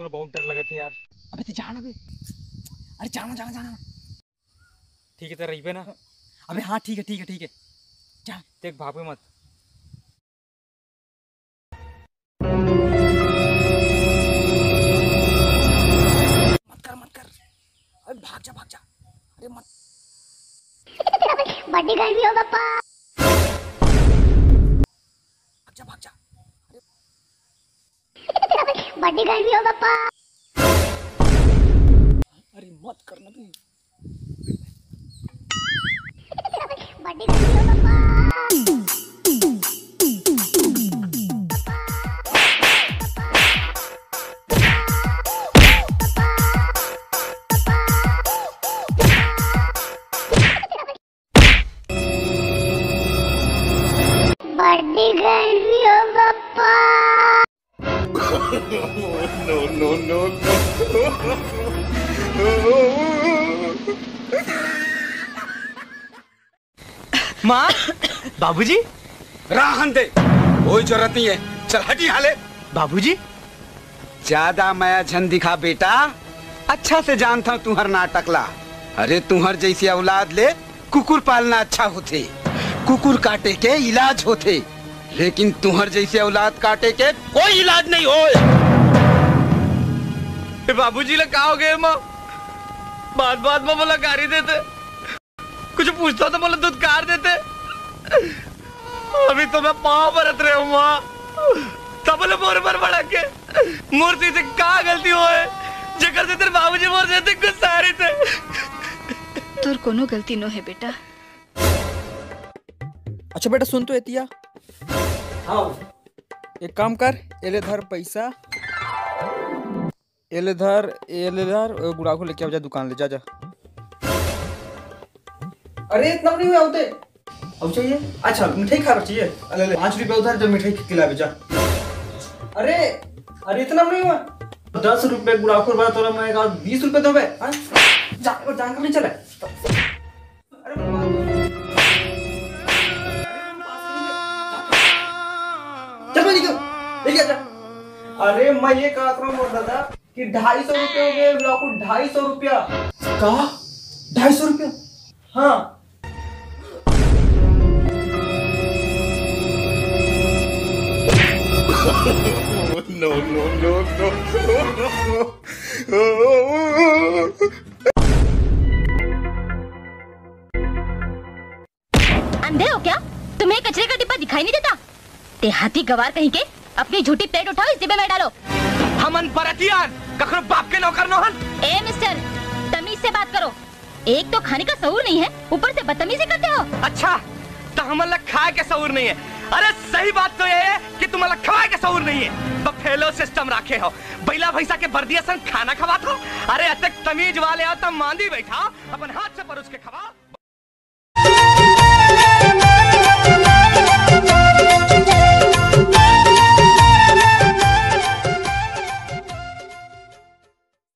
मोला बहुत डर लगा थे यार। अबे तो जाना बे। अरे जाना जाना जाना। ठीक है तो रही पे ना। अबे हाँ ठीक है ठीक है ठीक है। जा देख भागो मत। मत कर। अरे भाग जा। अरे मत। बड़ी गर्मी हो पापा। भाग जा। बड़ी गर्मी हो पापा। अरे मत करना तू। बड़ी गर्मी हो पापा। बड़ी गर्मी हो पापा। No. माँ बाबूजी राहन दे, कोई जरूरत नहीं है। चल हटी हाले। बाबूजी ज्यादा माया झन दिखा बेटा। अच्छा से जानता हूँ तुम्हार नाटक ला। अरे तुम्हार जैसी औलाद ले कुकुर पालना अच्छा होते, कुकुर काटे के इलाज होते, लेकिन तुम्हार जैसी औलाद काटे के कोई इलाज नहीं होए। बाबूजी लोग कहा हो गए माँ? बात में बोला गारी देते, कुछ पूछता तो बोला दुदकार देते। अभी तो मैं पाँव बरत रहे हूँ माँ, तब बोले मोर पर बढ़ा के मूर्ति से कहा गलती होए जकर से तेरे बाबूजी मोर देते कुछ सारे थे। तोर कोनो गलती नो है बेटा। अच्छा बेटा सुन तो एतिया। हाँ एक काम कर, एले धर पैसा, एले धर गुड़ा को लेके आ जा दुकान ले जा। अरे इतना नहीं हुआ होते अब चाहिए। अच्छा मिठाई खा चाहिए। ले 5 रुपए उधर जब मिठाई खिला जा। अरे इतना नहीं हुआ। 10 रुपए गुड़ा को बाद तोरा मैं 20 रुपए दो बे। जान कर नहीं चले। अरे मैं ये कहा था मोर दादा कि 250 रुपये हो गए लाखों। 250 रुपया कहा? 250 रुपया? हाँ No. अंधे हो क्या? तुम्हें कचरे का डिब्बा दिखाई नहीं देता? देहाती गवार कहीं के, अपनी झूठी प्लेट उठाओ इस डिब्बे में डालो। हमन परतियान कखरो बाप के नौकर नोहन। ए मिस्टर, तमीज से बात करो। एक तो खाने का शऊर नहीं है, ऊपर से बदतमीजी करते हो। अच्छा तो हमन लग खाए के शऊर नहीं है। अरे सही बात तो ये है कि तुम लग खाए के शऊर नहीं है। तो फेलो सिस्टम रखे हो, बैला भैंसा के बर्दिया संग खाना खवात हो। अरे अतक तमीज वाले हो तब मांदी बैठा अपन हाथ से परोस के खवाओ।